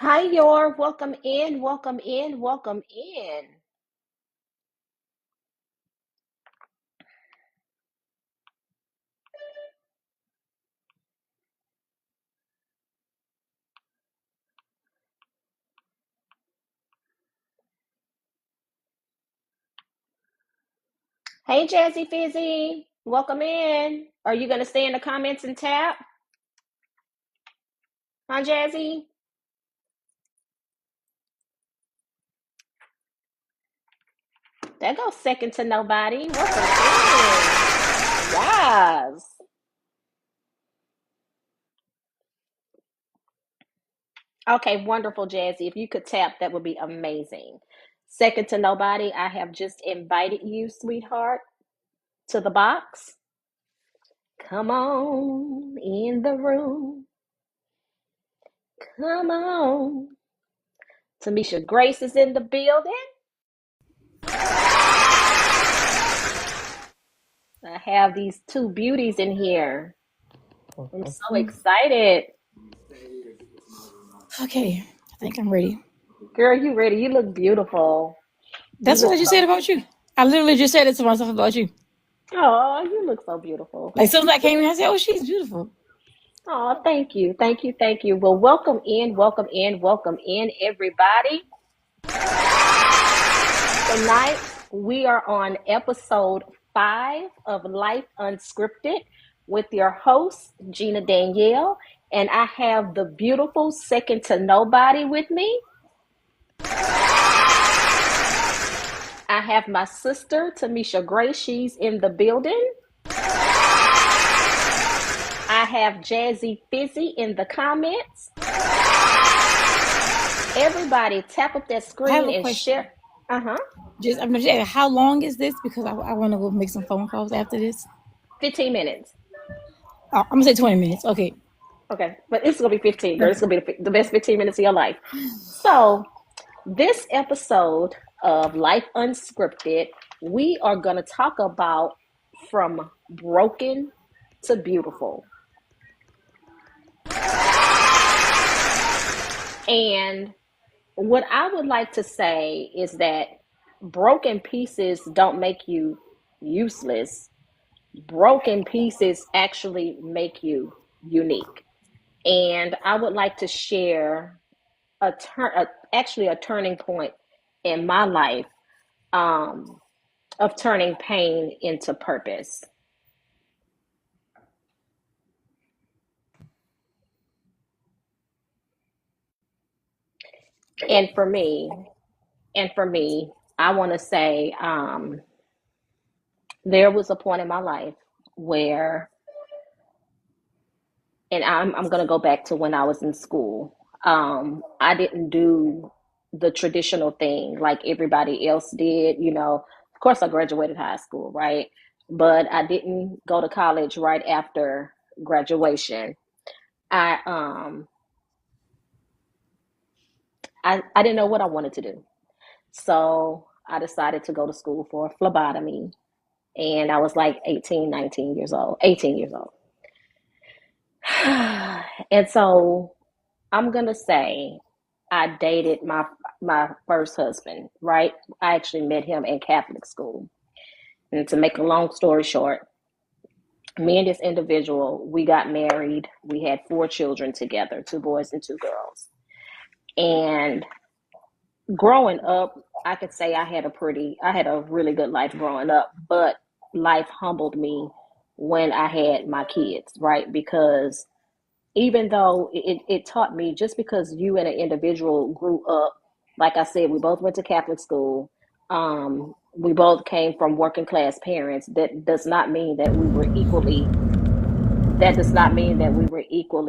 Hi, Yor. Welcome in, welcome in, welcome in. Hey, Jazzy Fizzy. Welcome in. Are you going to stay in the comments and tap? Huh, Jazzy? That goes second to nobody. Welcome in. Yes. Okay, wonderful, Jazzy. If you could tap, that would be amazing. Second to nobody, I have just invited you, sweetheart, to the box. Come on in the room. Come on. Tamisha Grace is in the building. I have these two beauties in here. I'm so excited. Okay, I think I'm ready. Girl, you ready? You look beautiful. You That's what look I just so, said about you. I literally just said it to myself about you. oh, you look so beautiful. Like, as soon as I came in, I said, "Oh, she's beautiful." Oh, thank you. Thank you. Thank you. Well, welcome in, welcome in, welcome in, everybody. Tonight, we are on episode 5 of Life Unscripted with your host, Gina Danielle. And I have the beautiful second to nobody with me. I have my sister, Tamisha Gray. She's in the building. I have Jazzy Fizzy in the comments. Everybody tap up that I have screen a and question. share. Uh-huh. I'm just asking, how long is this? Because I want to go make some phone calls after this. 15 minutes. Oh, I'm gonna say 20 minutes. Okay. Okay. But it's going to be 15, girl. It's Okay. going to be the best 15 minutes of your life. So, this episode of Life Unscripted, we are going to talk about from broken to beautiful. And what I would like to say is that broken pieces don't make you useless. Broken pieces actually make you unique. And I would like to share actually a turning point in my life, um, of turning pain into purpose. And for me, and for me, I want to say, there was a point in my life where, and I'm going to go back to when I was in school. I didn't do the traditional thing like everybody else did. Of course, I graduated high school, right? But I didn't go to college right after graduation. I I didn't know what I wanted to do, so I decided to go to school for phlebotomy, and I was like 18, 19 years old, 18 years old. And so I'm gonna say I dated my first husband, right? I actually met him in Catholic school. And to make a long story short, me and this individual, we got married. We had 4 children together, 2 boys and 2 girls. And growing up, I could say I had a really good life growing up, but life humbled me when I had my kids, right? Because even though it taught me, just because you and an individual grew up, like I said, we both went to Catholic school. We both came from working class parents. That does not mean that we were equally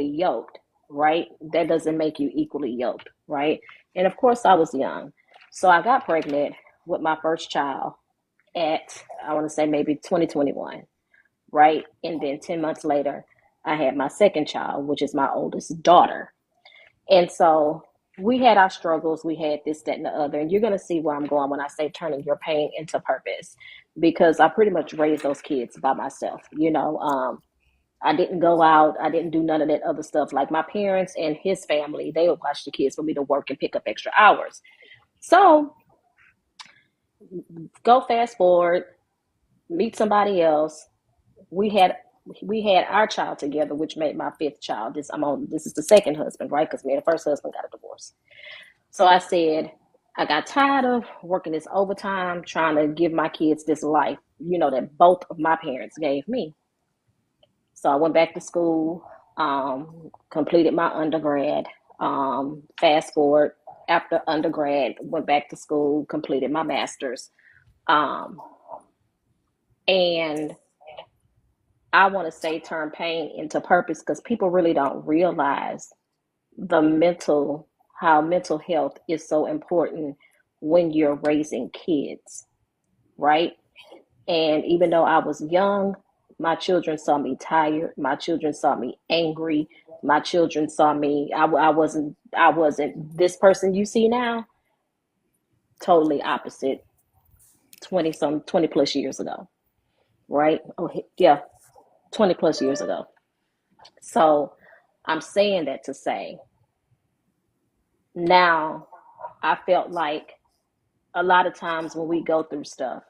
yoked, right? That doesn't make you equally yoked, right? And of course, I was young. So I got pregnant with my first child at, I want to say maybe 2021, right? And then 10 months later, I had my second child, which is my oldest daughter. And so we had our struggles, we had this, that, and the other. And you're going to see where I'm going when I say turning your pain into purpose, because I pretty much raised those kids by myself. I didn't go out. I didn't do none of that other stuff. Like my parents and his family, they would watch the kids for me to work and pick up extra hours. So go fast forward, meet somebody else. We had we had our child together, which made my fifth child. This is the second husband, right? Because me and the first husband got a divorce. So I said, I got tired of working this overtime, trying to give my kids this life, that both of my parents gave me. So I went back to school, completed my undergrad. Fast forward, after undergrad, went back to school, completed my master's. Um, and I want to say turn pain into purpose because people really don't realize the how mental health is so important when you're raising kids, right? And even though I was young, my children saw me tired. My children saw me angry. My children saw me. I wasn't this person you see now. Totally opposite. 20 plus years ago, right? Oh yeah, 20 plus years ago. So I'm saying that to say now I felt like a lot of times when we go through stuff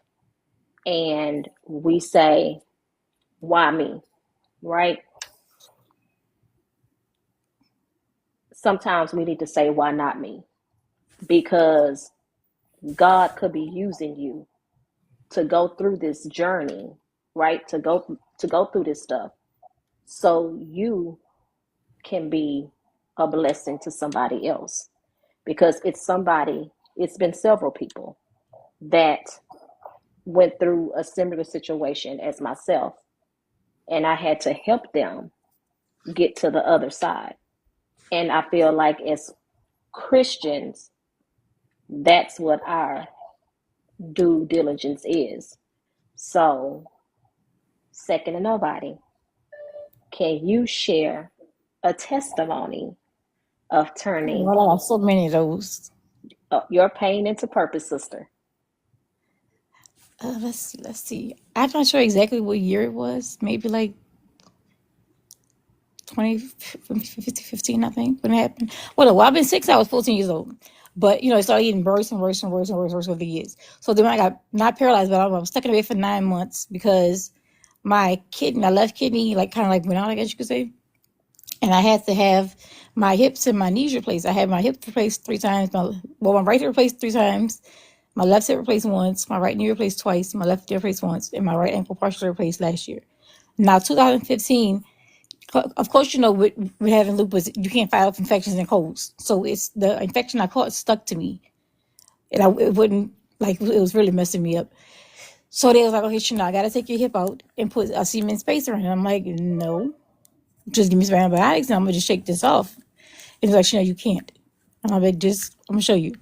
and we say, why me? Right? Sometimes we need to say, why not me? Because God could be using you to go through this journey, right? To go through this stuff so you can be a blessing to somebody else. Because it's been several people that went through a similar situation as myself, and I had to help them get to the other side. And I feel like as Christians, that's what our due diligence is. So, second to nobody, can you share a testimony of turning Well, I got so many of those. your pain into purpose, sister? Let's see. I'm not sure exactly what year it was. Maybe like 2015, I think, when it happened. Well, I've been sick since I was 14 years old. But, it started getting worse and worse and worse and worse and worse over the years. So then I got not paralyzed, but I was stuck in bed for 9 months because my left kidney, like kind of like went out, I guess you could say. And I had to have my hips and my knees replaced. I had my hip replaced 3 times. My right hip replaced 3 times. My left hip replaced once. My right knee replaced twice. My left knee replaced once. And my right ankle partially replaced last year. Now, 2015, of course, with having lupus, you can't fight off infections and colds. So it's the infection I caught stuck to me. And it wouldn't, like, it was really messing me up. So they was like, okay, I got to take your hip out and put a cement spacer in it. I'm like, no, just give me some antibiotics and I'm going to just shake this off. And it's like, you can't. And I'm like, I'm going to show you.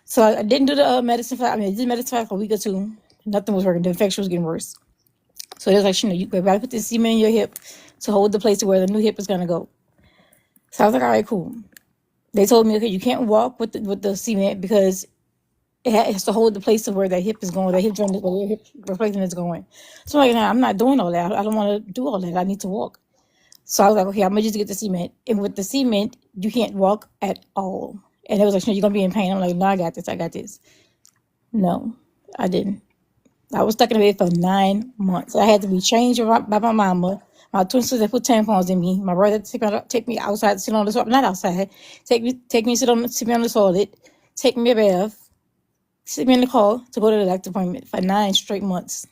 So I didn't do the medicine I did medicine for a week or two. Nothing was working. The infection was getting worse. So they was like, you got to put this cement in your hip to hold the place to where the new hip is going to go. So I was like, all right, cool. They told me, okay, you can't walk with the cement because it has to hold the place of where that hip is going, where the hip replacement is going. So I'm like, nah, I'm not doing all that. I don't want to do all that. I need to walk. So I was like, okay, I'm going to just get the cement. And with the cement, you can't walk at all. And it was like, you're going to be in pain. I'm like, no, I got this. No, I didn't. I was stuck in bed for 9 months. I had to be changed by my mama. My twin sister put tampons in me. My brother take me outside to sit on the toilet. Not outside. Take me sit me on the toilet. Take me a bath. Sit me in the car to go to the doctor appointment for 9 straight months.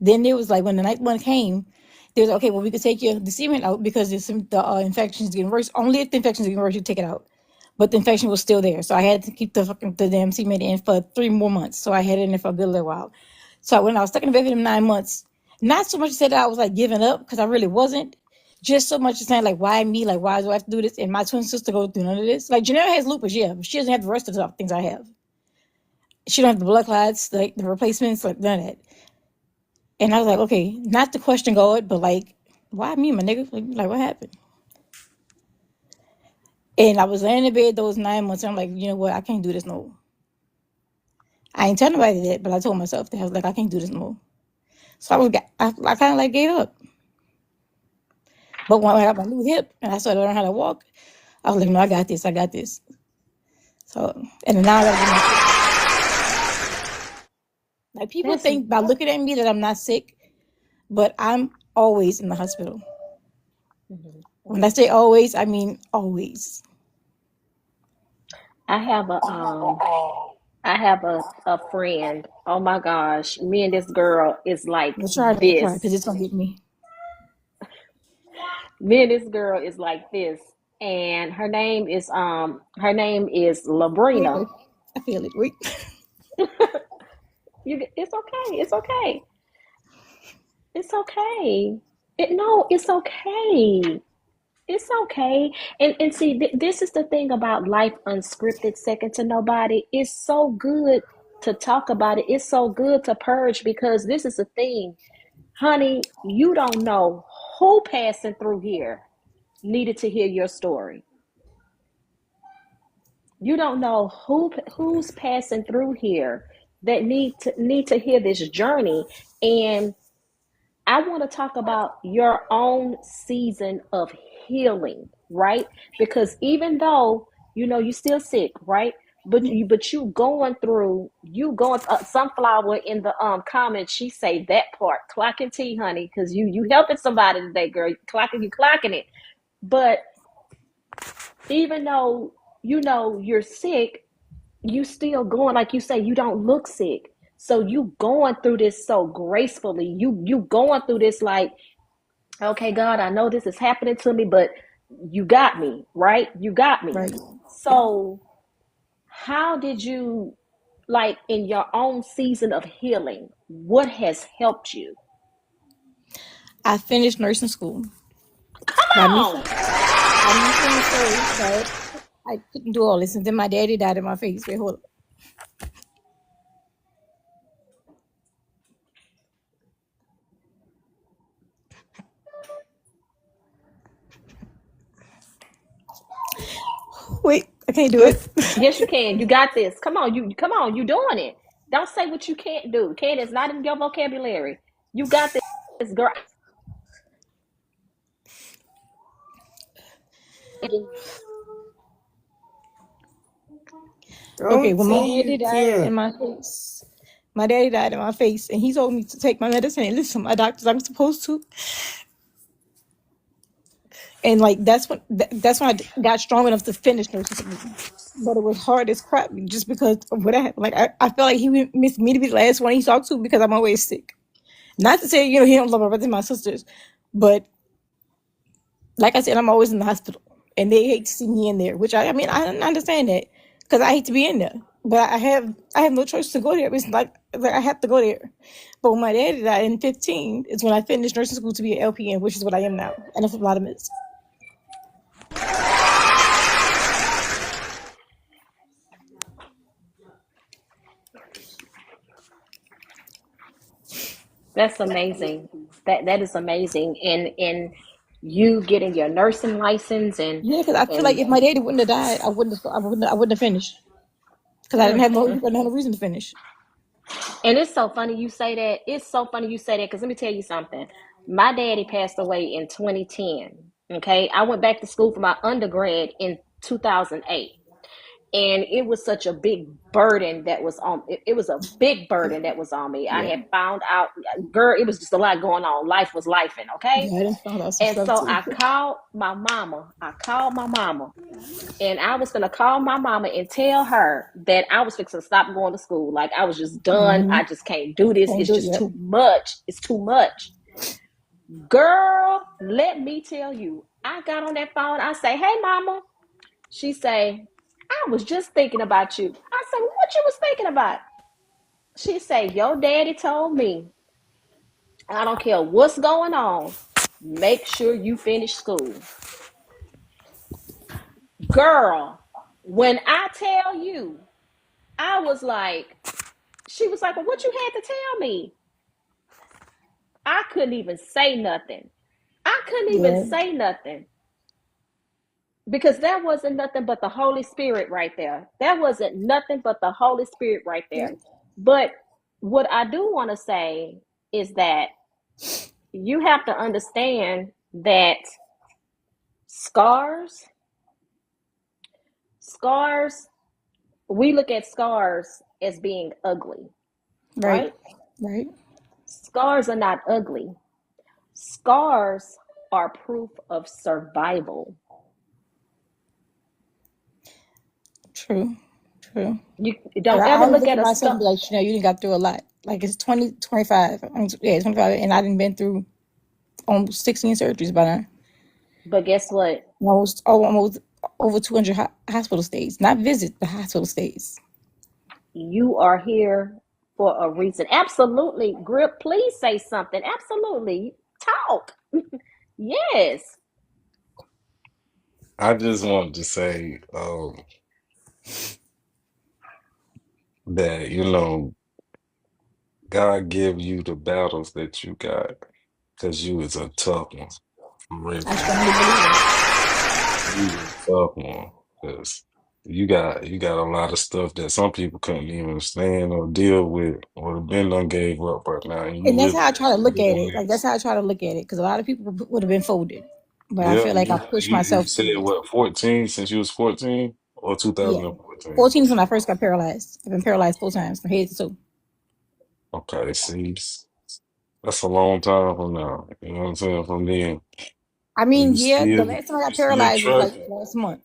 Then it was like when the night one came, they was okay. Well, we could take the cement out because the infection is getting worse. Only if the infection is getting worse, you take it out. But the infection was still there, so I had to keep the damn cement in for 3 more months. So I had it in there for a good little while. So when I was stuck in the bed for them 9 months, not so much said that I was like giving up because I really wasn't. Just so much as saying like, why me? Like, why do I have to do this? And my twin sister goes through none of this. Like Janelle has lupus, yeah, but she doesn't have the rest of the things I have. She don't have the blood clots, like the replacements, like none of that. And I was like, okay, not to question God, but like, why me, my nigga? Like, what happened? And I was laying in bed those 9 months, and I'm like, you know what? I can't do this no more. I ain't telling nobody that, but I told myself that I was like, I can't do this no more. So I kind of like gave up. But when I got my new hip and I started learning how to walk, I was like, no, I got this. I got this. So, and then now I got to get my foot. Like people That's think by looking at me that I'm not sick, but I'm always in the hospital. mhm. When I say always, I mean always. I have a a friend. Oh my gosh, me and this girl is like I'm trying not to cry because this. it's gonna get me. Me and this girl is like this, and her name is Labrina. Okay, I feel it. Wait. It's okay. It's okay. It's okay. No, it's okay. It's okay. And see, this is the thing about life unscripted, second to nobody. It's so good to talk about it. It's so good to purge because this is the thing, honey. You don't know who passing through here needed to hear your story. You don't know who's passing through here that need to hear this journey. And I want to talk about your own season of healing, right? Because even though you're still sick, right? But you going through sunflower in the comments. She say that part clocking T, honey, because you helping somebody today, girl. You clocking it. But even though you're sick, you still going, like you say, you don't look sick. So you going through this so gracefully. You going through this like, okay, God, I know this is happening to me, but you got me, right? You got me. Right. So how did you, like, in your own season of healing, what has helped you? I finished nursing school. Come By me, on. by me saying so, but I couldn't do all this, and then my daddy died in my face. Wait, hold up. Wait, I can't do it. Yes, you can. You got this. Come on, you doing it. Don't say what you can't do. Can't is not in your vocabulary. You got this, girl. Okay, Don't when my say daddy you died in can't. my face, my daddy died in my face, and he told me to take my medicine and listen to my doctors. I'm supposed to, and like that's when I got strong enough to finish nursing school. But it was hard as crap just because of what I had. Like I felt like he would miss me to be the last one he talked to because I'm always sick. Not to say he don't love my brothers and my sisters, but like I said, I'm always in the hospital, and they hate to see me in there. Which I mean, I understand that because I hate to be in there, but I have no choice to go there. It's like I have to go there. But when my daddy died in 15 is when I finished nursing school to be an LPN, which is what I am now, and a phlebotomist. That's amazing. That is amazing. And you getting your nursing license Yeah, because I feel like and if my daddy wouldn't have died, I wouldn't have finished because I didn't have no reason to finish. and it's so funny you say that. It's so funny you say that because let me tell you something. My daddy passed away in 2010. Okay, I went back to school for my undergrad in 2008. And it was such a big burden that was on it was a big burden that was on me. I Yeah, had found out, girl, it was just a lot going on. Life was lifing, okay? yeah, I didn't find out some And stuff so too. I called my mama, and I was gonna call my mama and tell her that I was fixing to stop going to school. Like I was just done. Mm-hmm. I just can't do this. Can't It's do it just yet. too much. It's too much. Girl, let me tell you. I got on that phone. I say, "Hey, mama." She say, "I was just thinking about you." I said, "What you was thinking about?" She say, "Your daddy told me, I don't care what's going on, make sure you finish school." Girl, when I tell you, I was like, she was like, "Well, what you had to tell me?" I couldn't even say nothing. I couldn't even Yeah, say nothing because that wasn't nothing but the Holy Spirit right there. That wasn't nothing but the Holy Spirit right yeah, there. But what I do want to say is that you have to understand that Scars, scars, we look at scars as being ugly, Right. right? Right. Scars are not ugly. Scars are proof of survival. True. True. You Like, don't I ever always look look at at a myself scar. and be like, you didn't got through a lot. Like it's 2025. Yeah, 25, and I didn't been through almost 16 surgeries by now. But guess what? Almost over 200 hospital stays, not visits, but hospital stays. You are here for a reason. Absolutely. Grip, please say something. Absolutely. Talk. Yes. I just wanted to say that, God give you the battles that you got because you was a tough one. For real, I for real. strongly believe it. You was a tough one because you got a lot of stuff that some people couldn't even stand or deal with or have been done gave up right now. And you And that's really how I try to look in at your it. Like that's mess. how I try to look at it. Because a lot of people would have been folded, but I Yeah, feel like I you pushed you you myself said through it. what, 14 since you was 14 or Yeah, 2014? 14 is when I first got paralyzed. I've been paralyzed 4 times from head to toe. Okay, see, that's a long time from now. You know what I'm saying? From then, I and mean, you yeah, the still last time I you got still paralyzed was like trucking. last month.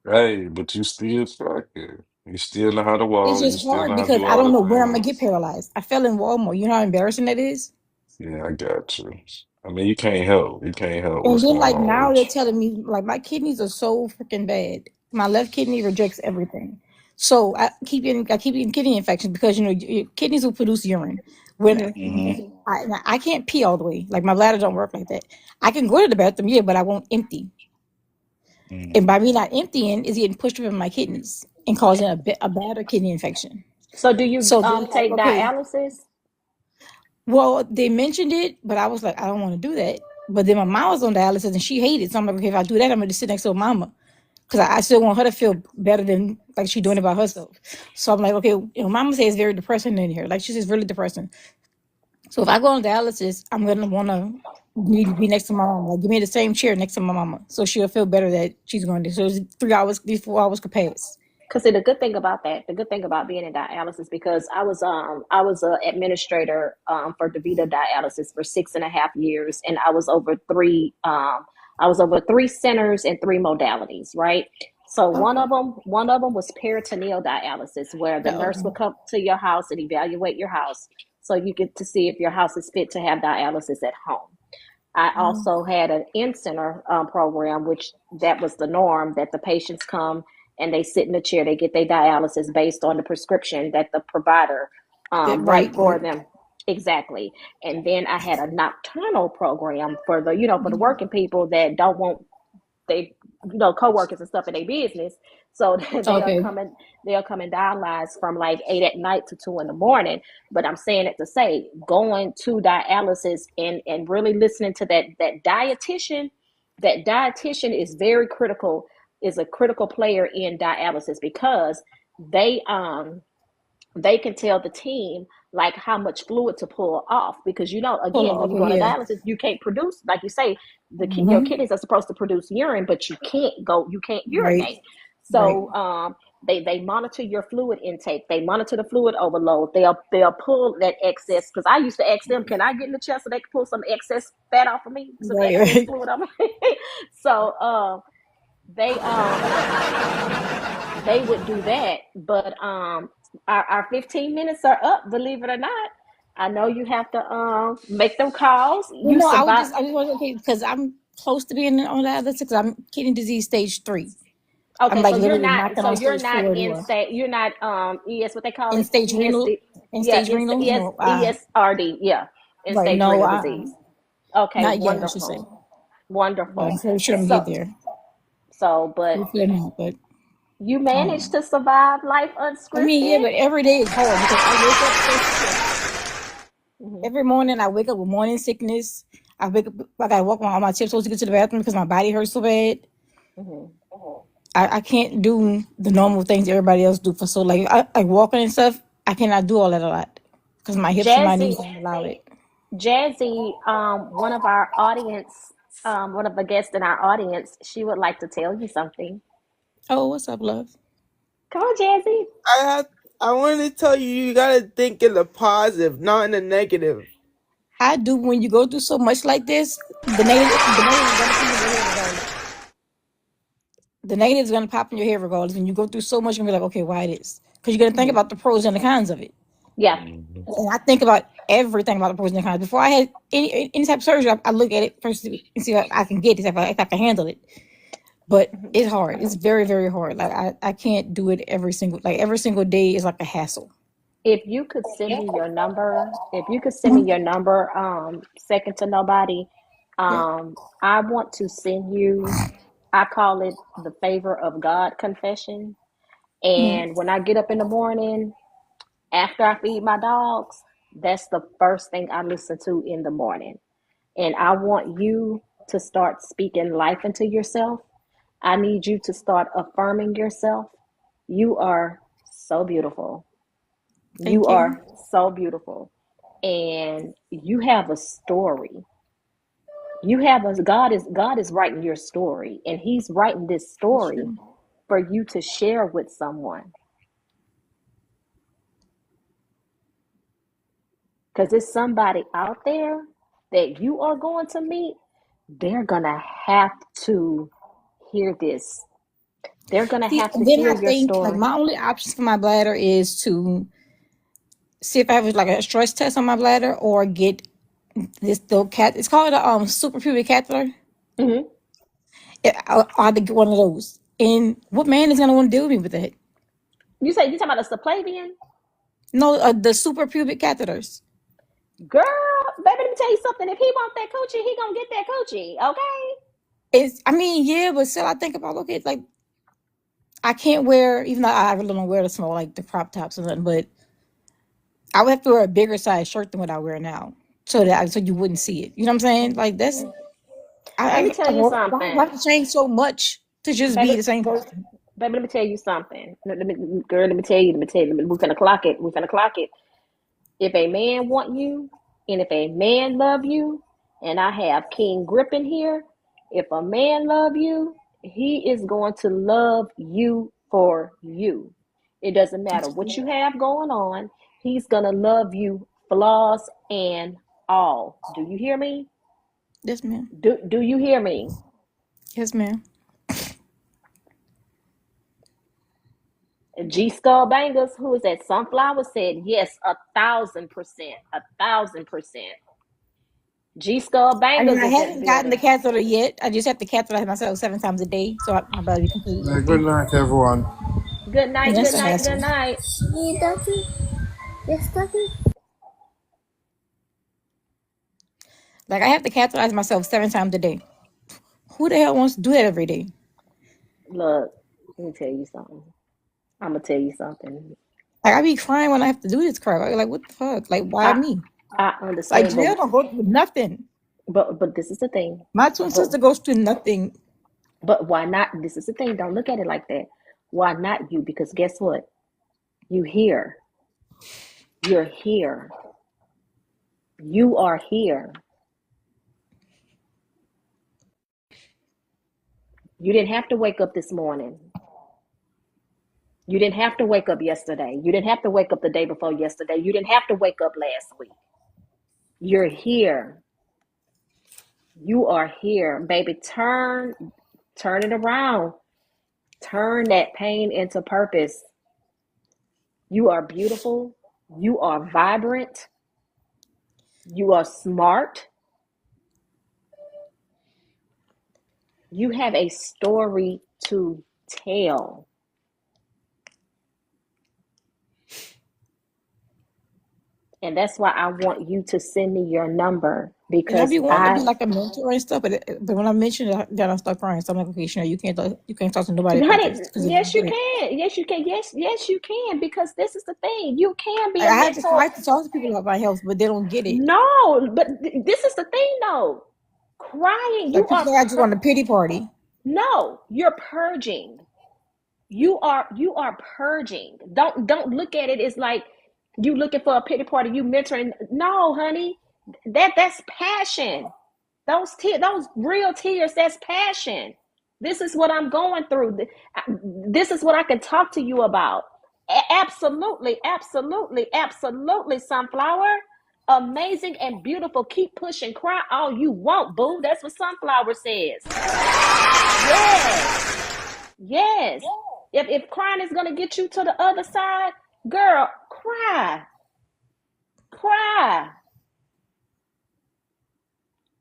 Hey, but you still trucking. You still know how to It's walk. You just still hard know how to because do I all don't the know where I'm gonna get things. paralyzed. I fell in Walmart. You know how embarrassing that is. Yeah, I got you. I mean, you can't help. You can't help And what's then going like on now with they're telling me like my kidneys are so freaking bad. My left kidney rejects everything. So I keep getting kidney infections because your kidneys will produce urine. When Hmm. you. Hmm. I can't pee all the way. Like my bladder don't work like that. I can go to the bathroom, yeah, but I won't empty. And Hmm. by me not emptying is getting pushed up in my kidneys and causing a bad kidney infection. So do you So they're like, take okay, dialysis? well, they mentioned it, but I was like, I don't want to do that. But then my mom was on dialysis and she hated it. So I'm like, okay, if I do that, I'm gonna just sit next to her mama. Because I still want her to feel better than like she doing it by herself. So I'm like, okay, mama says it's very depressing in here. Like she says really depressing. So if I go on dialysis, I'm gonna wanna need to be next to my mama. Like give me the same chair next to my mama. So she'll feel better that she's going to. So it's 3 hours, these 4 hours could pass. Because the good thing about that, the good thing about being in dialysis, because I was a administrator for DaVita Dialysis for 6.5 years, and I was over three centers and three modalities, right? So one Okay. of them one of them was peritoneal dialysis, where the nurse would Uh-oh. come to your house and evaluate your house, so you get to see if your house is fit to have dialysis at home. I also had an in-center program, which that was the norm, that the patients come and they sit in the chair, they get their dialysis based on the prescription that the provider write Right, for right. them. Exactly. And then I had a nocturnal program for the, for the Mhm. working people that don't want they coworkers and stuff in their business. So they'll Okay. come and dialyze from like 8 at night to 2 in the morning. But I'm saying it to say, going to dialysis and really listening to that dietitian. That dietitian is very critical, is a critical player in dialysis, because they they can tell the team like how much fluid to pull off, because Hold again, on. when you Okay, go to yeah. dialysis you can't produce, like you say, your Hmm. kidneys are supposed to produce urine, but you can't Right, urinate. right, So they monitor your fluid intake, they monitor the fluid overload, they'll pull that excess, because I used to ask them, can I get in the chest so they can pull some excess fat off of me, some right, excess right. fluid off of me. So they they would do that. But our 15 minutes are up, believe it or not. I know you have to make them calls. Well, You no, survive. I just was okay because I'm close to being on dialysis because I'm kidney disease stage 3. I'm Okay, like literally knocking so on you're stage not 4 in anyway. state, you're not what they call In it, stage renal, ESD. in Yeah, stage renal, no, ESRD, yeah, in right, stage no, renal disease. Okay, not yet, I should say. wonderful. But I'm Wonderful. pretty sure I'm gonna get So there. but Hopefully not, but you I don't know. managed to survive life I mean, yeah, unscripted. but every day is hard because I wake up so sick. Hmm. Every morning I wake up with morning sickness. I wake up, I gotta walk on my tiptoes to get to the bathroom because my body hurts so bad. Hmm. I can't do the normal things everybody else do for so like walking and stuff. I cannot do all that a lot because my hips and my knees Jazzy, don't allow it. Jazzy, one of our audience One of the guests in our audience, she would like to tell you something. Oh, what's up, love? Come on, Jazzy. I have. I want to tell you, you gotta think in the positive, not in the negative. I do. When you go through so much like this, the negative is gonna come in your head regardless. The negative is gonna pop in your head regardless. When you go through so much, you're gonna be like, okay, why this? Because you're gonna think Mhm. about the pros and the cons of it. Yeah. Mhm. And I think about everything about the pros and the cons. Before I had any type of surgery, I look at it first and see if I can get it, if I can handle it. But Mhm. it's hard. It's very, very hard. Like I can't do it every single day is like a hassle. If you could send me your number, second to nobody, Yeah. I want to send you, I call it the favor of God confession. Mm. And when I get up in the morning, after I feed my dogs, that's the first thing I listen to in the morning. And I want you to start speaking life into yourself. I need you to start affirming yourself. You are so beautiful. You Thank you. are so beautiful. And you have a story. God is writing your story, and he's writing this That's story true. for you to share with someone. Because there's somebody out there that you are going to meet. They're gonna have to hear this. They're gonna See, have to and then hear I your think like story. my only options for my bladder is to see if I have like a stress test on my bladder or get this the cat. It's called a super pubic catheter. Hmm. I have to get one of those. And what man is gonna want to deal with me with that? You talking about a subclavian? No, the super pubic catheters. Girl, baby, let me tell you something. If he want that coochie, he gonna get that coochie, okay? It's I mean yeah, but still I think about okay like I can't wear even though I really don't wear the small like the crop tops or nothing, but I would have to wear a bigger size shirt than what I wear now, so you wouldn't see it. You know what I'm saying? Like that's Let me I tell you why something. have to change so much to just be Baby, the same person? baby, let me tell you something. Girl, let me tell you. We're gonna clock it. We're gonna clock it. If a man want you, and if a man love you, and I have King Grip in here, if a man love you, he is going to love you for you. It doesn't matter what you have going on. He's gonna love you, flaws and all. Do you hear me? Yes, ma'am. Do you hear me? Yes, ma'am. G Skull Bangers, who is that? Sunflower said yes, 1,000%, 1,000%. G Skull I mean, Bangers I is in the haven't gotten the building. catheter yet. I just have to catheterize myself 7 times a day, so my body be completely Good empty. night, everyone. Good And night, that's good a night, good hassle. night. See, Daddy? Yes, Daddy? Like I have to catheterize myself 7 times a day. Who the hell wants to do that every day? Look, let me tell you something. I'm gonna tell you something. Like I be crying when I have to do this crap. I be like, what the fuck? Like, why I me? I Like understand, Janelle don't go through nothing. but this is the thing. My twin But sister goes through nothing. but why not? This is the thing. Don't look at it like that. Why not you? Because guess what? You here. You're here. You are here. You didn't have to wake up this morning. You didn't have to wake up yesterday. You didn't have to wake up the day before yesterday. You didn't have to wake up last week. You're here. You are here, baby. Turn it around. Turn that pain into purpose. You are beautiful. You are vibrant. You are smart. You have a story to tell. And that's why I want you to send me your number And I because be wanting to be like a mentor and stuff, but when I mention it, then I start crying. So I'm like, okay, Chanel, you can't talk to nobody about honey, this because if you yes, you do it, can. Yes, you can. Yes, you can. Because this is the thing. You can be like, a I have to mentor. fight to talk to people about my health, but they don't get it. No, but this is the thing though. Crying, Like people think I just want a pity party. no, you're purging. You are purging. Don't look at it as like you looking for a pity party, you mentoring. No, honey. That's passion. Those tears, those real tears, that's passion. This is what I'm going through. This is what I can talk to you about. Absolutely, absolutely, absolutely, Sunflower. Amazing and beautiful. Keep pushing. Cry all you want, boo. That's what Sunflower says. Yes. Yes. If crying is going to get you to the other side, girl, cry. Cry.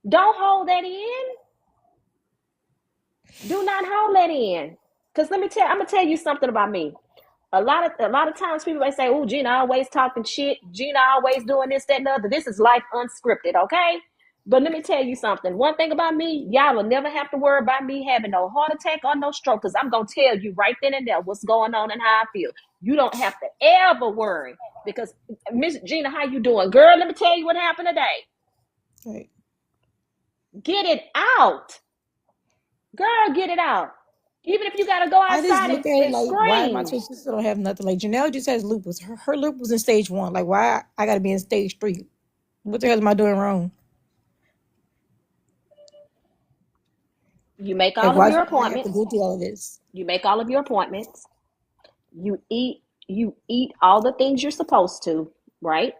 Don't hold that in. Do not hold that in. Because I'm gonna tell you something about me. A lot of times people may say, "Oh, Gina always talking shit. Gina always doing this, that, and the other." This is life unscripted, okay? But let me tell you something. One thing about me, y'all will never have to worry about me having no heart attack or no stroke, because I'm gonna tell you right then and there what's going on and how I feel. You don't have to ever worry. Because Miss Gina, how you doing? Girl, let me tell you what happened today. Right. Get it out. Girl, get it out. Even if you gotta go I just outside look at it and like, why my scream. twin sister don't have nothing? Like Janelle just has lupus. Her lupus in stage 1. Like, why I gotta be in stage 3? What the hell am I doing wrong? You make Like, all of why your do I have to appointments. go through all of this? You make all of your appointments. You eat all the things you're supposed to, right?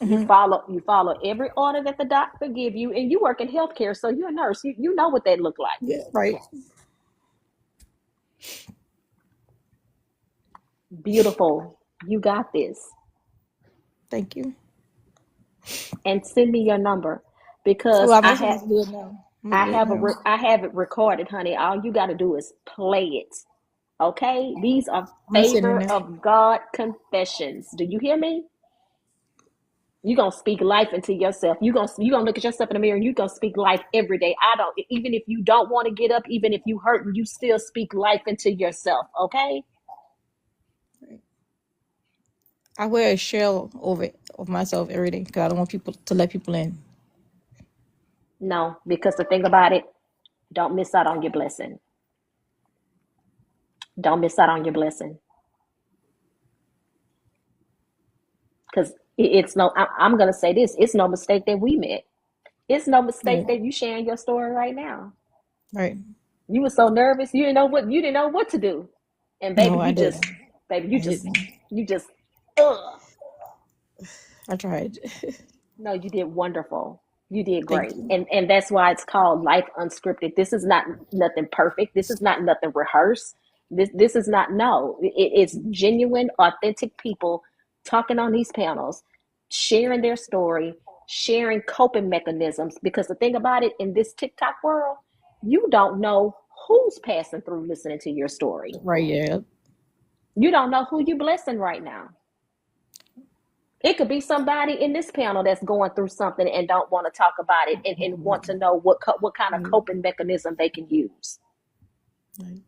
You Mm-hmm. follow every order that the doctor give you, and you work in healthcare, so you're a nurse. You know what that look like. Yeah, right. Beautiful. You got this. Thank you. And send me your number, because Well, I'm actually going to do it now. I have it recorded, honey. All you got to do is play it. Okay? These are I'm gonna send it favor now. of God confessions. Do you hear me? You're gonna speak life into yourself. You're gonna look at yourself in the mirror and you're gonna speak life every day. Even if you don't want to get up, even if you hurt, you still speak life into yourself, okay? I wear a shell of myself every day because I don't want people to let people in. No, because the thing about it, don't miss out on your blessing. Don't miss out on your blessing. Because it's no, I'm gonna say this, it's no mistake that we met. It's no mistake Right. that you sharing your story right now. Right. You were so nervous, you didn't know what to do. And baby, No, I didn't. you I didn't. just ugh. I tried. No, you did wonderful. You did Thank great. you. And that's why it's called Life Unscripted. This is not nothing perfect. This is not nothing rehearsed. This is not, no. It's genuine, authentic people talking on these panels, sharing their story, sharing coping mechanisms. Because the thing about it, in this TikTok world, you don't know who's passing through listening to your story. Right, yeah. You don't know who you blessing right now. It could be somebody in this panel that's going through something and don't want to talk about it, and want to know what kind of coping mechanism they can use. Right.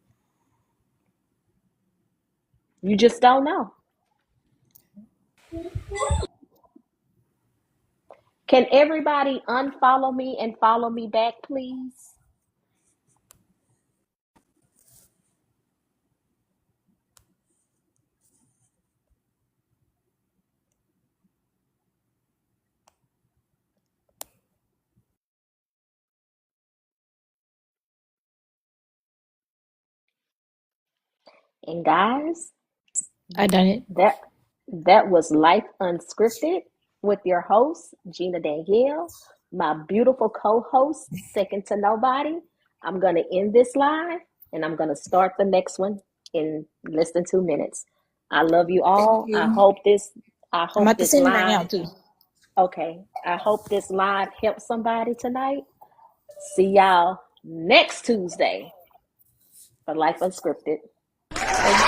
You just don't know. Can everybody unfollow me and follow me back, please? And guys, I done it. that was Life Unscripted with your host, Gina Danielle, my beautiful co-host, second to nobody. I'm going to end this live and I'm going to start the next one in less than 2 minutes. I love you Thank all. you. I hope I'm about to this send it right now live, too. okay. I hope this live helps somebody tonight. See y'all next Tuesday for Life Unscripted. Thank